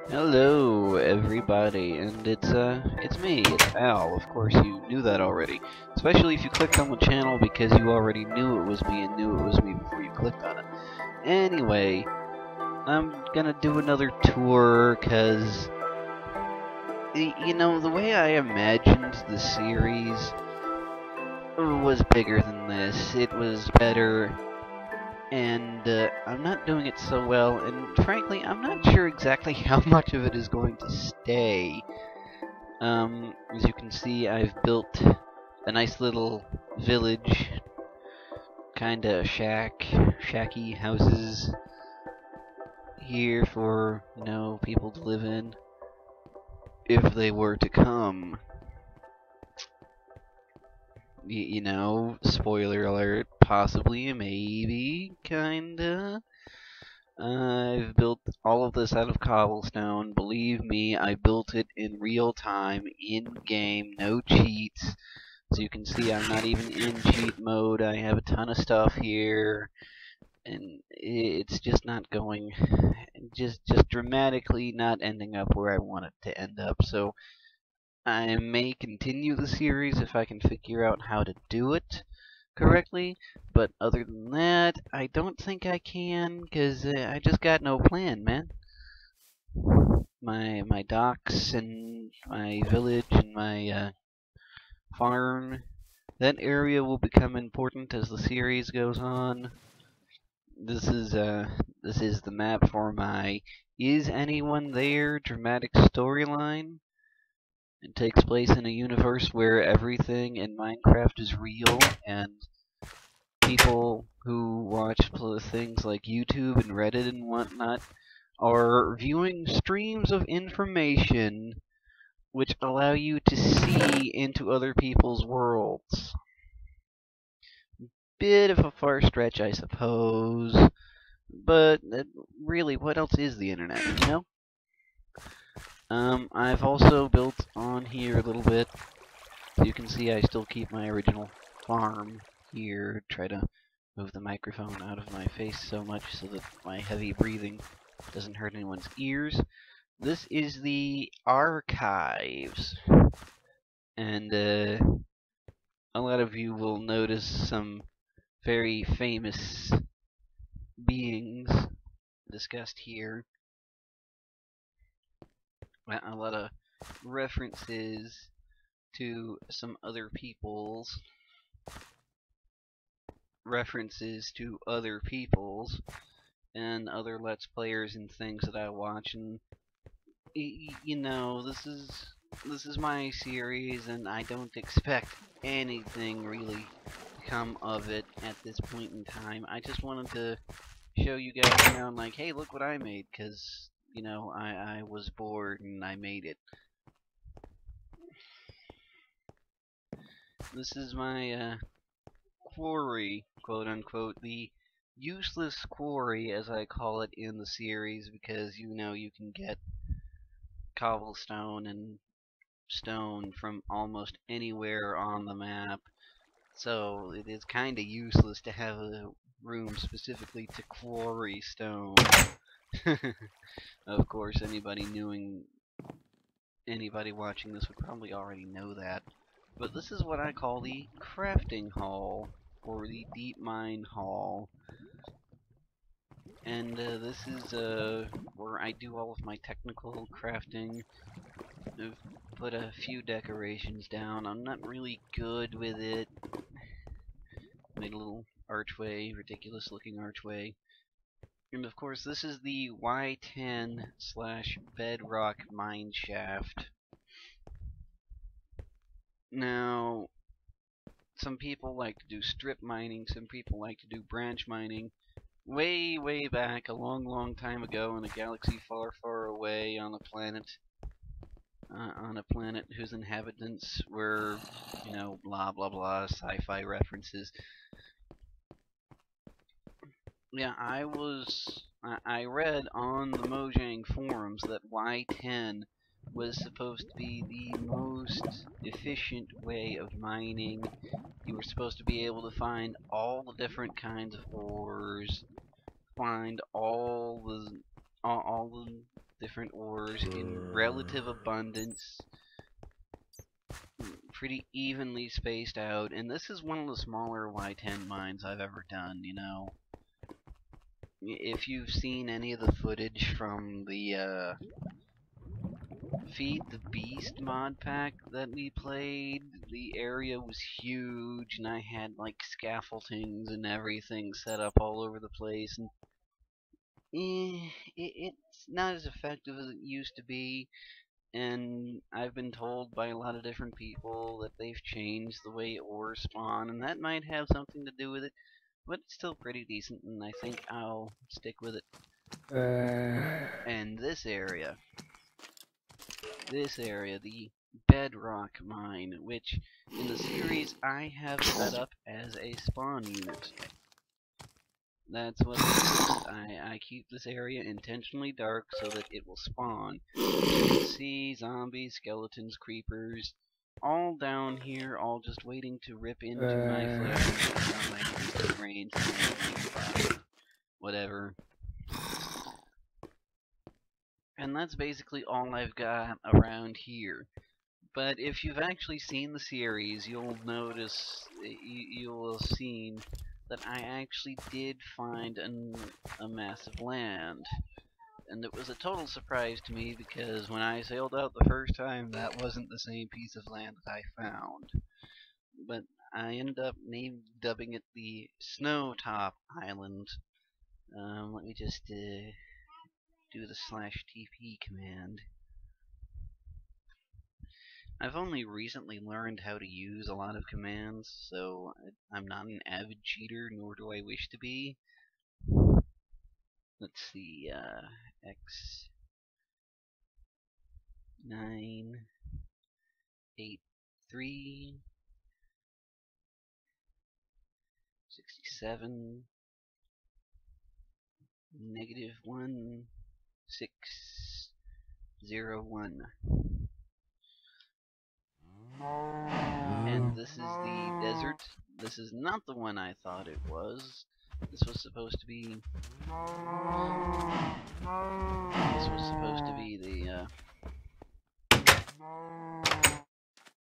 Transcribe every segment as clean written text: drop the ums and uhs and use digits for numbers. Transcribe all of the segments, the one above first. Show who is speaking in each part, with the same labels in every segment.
Speaker 1: Hello, everybody, and it's me, it's Al. Of course, you knew that already. Especially if you clicked on the channel because you already knew it was me and knew it was me before you clicked on it. Anyway, I'm gonna do another tour, cause, the way I imagined the series was bigger than this. It was better, and I'm not doing it so well, and frankly, I'm not sure exactly how much of it is going to stay. As you can see, I've built a nice little village, kinda shacky houses here for, people to live in, if they were to come. Spoiler alert, possibly, maybe, kinda. I've built all of this out of cobblestone. Believe me, I built it in real time, in-game, no cheats. As you can see, I'm not even in cheat mode. I have a ton of stuff here, and it's just not going, just dramatically not ending up where I want it to end up. So I may continue the series if I can figure out how to do it correctly, but other than that, I don't think I can, because I just got no plan, man. My docks and my village and my farm, that area will become important as the series goes on. This is the map for my Is Anyone There dramatic storyline. It takes place in a universe where everything in Minecraft is real, and people who watch things like YouTube and Reddit and whatnot are viewing streams of information which allow you to see into other people's worlds. Bit of a far stretch, I suppose, but really, what else is the internet, you know? I've also built on here a little bit. So you can see I still keep my original farm here. Try to move the microphone out of my face so much so that my heavy breathing doesn't hurt anyone's ears. This is the archives, and a lot of you will notice some very famous beings discussed here. A lot of references to some other people's and other Let's Players and things that I watch, and this is my series, and I don't expect anything really to come of it at this point in time. I just wanted to show you guys around, like, hey, look what I made, because, I was bored and I made it. This is my quarry, quote unquote, the useless quarry, as I call it in the series, because you can get cobblestone and stone from almost anywhere on the map, so it is kind of useless to have a room specifically to quarry stone. Of course, anybody watching this would probably already know that. But this is what I call the crafting hall, or the deep mine hall. And this is where I do all of my technical crafting. I've put a few decorations down. I'm not really good with it. Made a little archway, ridiculous looking archway. And of course, this is the Y10/bedrock mine shaft. Now, some people like to do strip mining, some people like to do branch mining. Way back, a long time ago, in a galaxy far away, on a planet whose inhabitants were, blah blah blah, sci-fi references. Yeah, I read on the Mojang forums that Y10 was supposed to be the most efficient way of mining. You were supposed to be able to find all the different kinds of ores, find all the different ores in relative abundance, pretty evenly spaced out, and this is one of the smaller Y10 mines I've ever done, you know. If you've seen any of the footage from the Feed the Beast mod pack that we played, the area was huge, and I had like scaffoldings and everything set up all over the place, and it's not as effective as it used to be. And I've been told by a lot of different people that they've changed the way ores spawn, and that might have something to do with it, but it's still pretty decent, and I think I'll stick with it. And this area, the Bedrock Mine, which in the series I have set up as a spawn unit. That's what it is. I keep this area intentionally dark so that it will spawn. You can see zombies, skeletons, creepers, all down here, all just waiting to rip into my flesh and range, whatever. And that's basically all I've got around here. But if you've actually seen the series, you'll notice, you'll have seen that I actually did find a massive land. And it was a total surprise to me because when I sailed out the first time, that wasn't the same piece of land that I found. But I ended up dubbing it the Snowtop Island. Let me just do the /TP command. I've only recently learned how to use a lot of commands, so I'm not an avid cheater, nor do I wish to be. Let's see, X 9 8 3 67 -1 6 0 1. And this is the desert. This is not the one I thought it was. This was supposed to be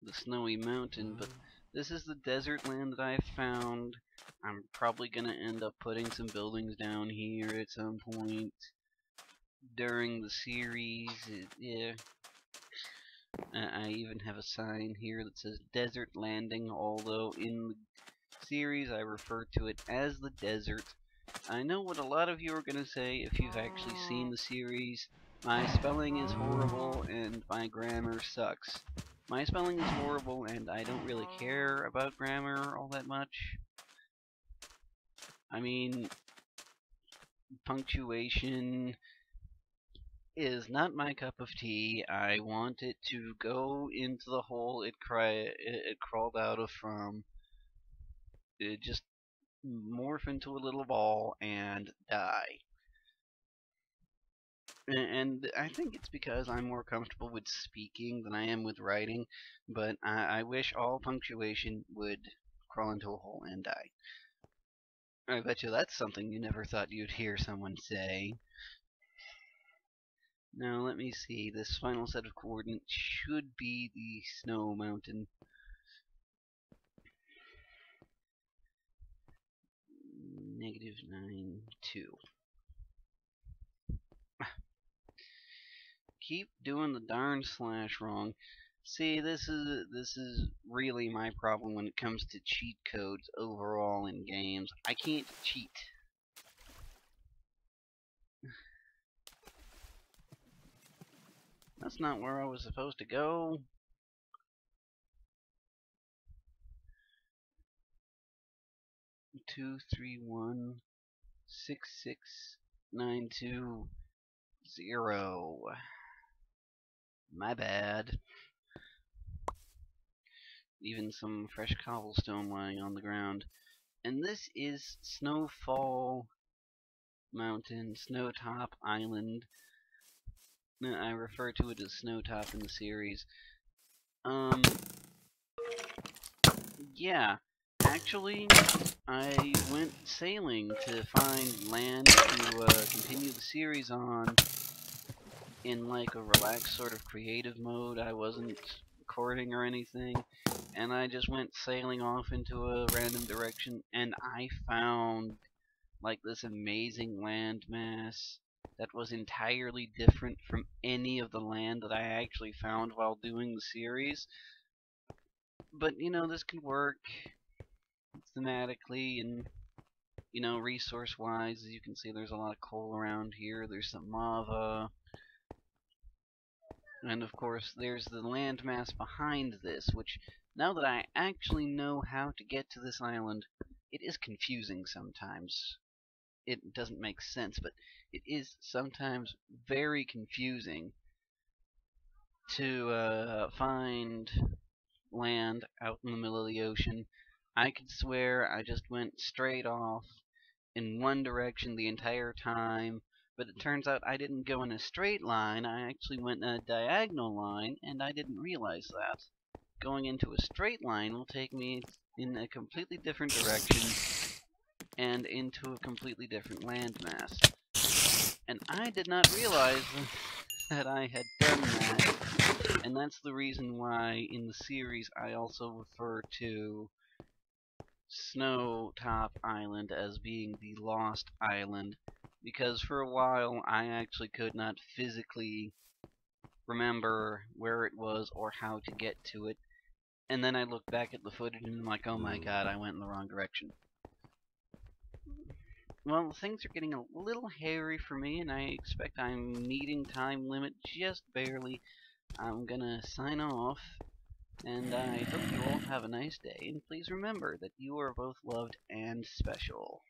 Speaker 1: the snowy mountain, but this is the desert land that I found. I'm probably gonna end up putting some buildings down here at some point during the series. Yeah. I even have a sign here that says Desert Landing, although in the series I refer to it as the desert. I know what a lot of you are going to say if you've actually seen the series. My spelling is horrible and my grammar sucks. My spelling is horrible and I don't really care about grammar all that much. I mean, punctuation is not my cup of tea. I want it to go into the hole it crawled out of from. It just morph into a little ball and die. And I think it's because I'm more comfortable with speaking than I am with writing, but I wish all punctuation would crawl into a hole and die. I bet you that's something you never thought you'd hear someone say. Now let me see, this final set of coordinates should be the snow mountain. -9 2. Keep doing the darn slash wrong. See, this is really my problem when it comes to cheat codes overall in games. I can't cheat. That's not where I was supposed to go. Two, 3, 1, 6, 6, 9, 2, 0. My bad. Even some fresh cobblestone lying on the ground. And this is Snowfall Mountain, Snowtop Island. I refer to it as Snowtop in the series. Yeah, actually, I went sailing to find land to continue the series on, in like a relaxed sort of creative mode. I wasn't recording or anything, and I just went sailing off into a random direction, and I found like this amazing landmass that was entirely different from any of the land that I actually found while doing the series. But this can work thematically and resource wise. As you can see, there's a lot of coal around here. There's some lava. And of course, there's the landmass behind this, which, now that I actually know how to get to this island, it is confusing sometimes. It doesn't make sense, but it is sometimes very confusing to find land out in the middle of the ocean. I could swear I just went straight off in one direction the entire time, but it turns out I didn't go in a straight line. I actually went in a diagonal line, and I didn't realize that. Going into a straight line will take me in a completely different direction and into a completely different landmass. And I did not realize that I had done that, and that's the reason why in the series I also refer to Snowtop Island as being the Lost Island, because for a while I actually could not physically remember where it was or how to get to it, and then I look back at the footage and I'm like, oh my god, I went in the wrong direction. Well, things are getting a little hairy for me, and I expect I'm meeting time limit just barely. I'm gonna sign off, and I hope you all have a nice day, and please remember that you are both loved and special.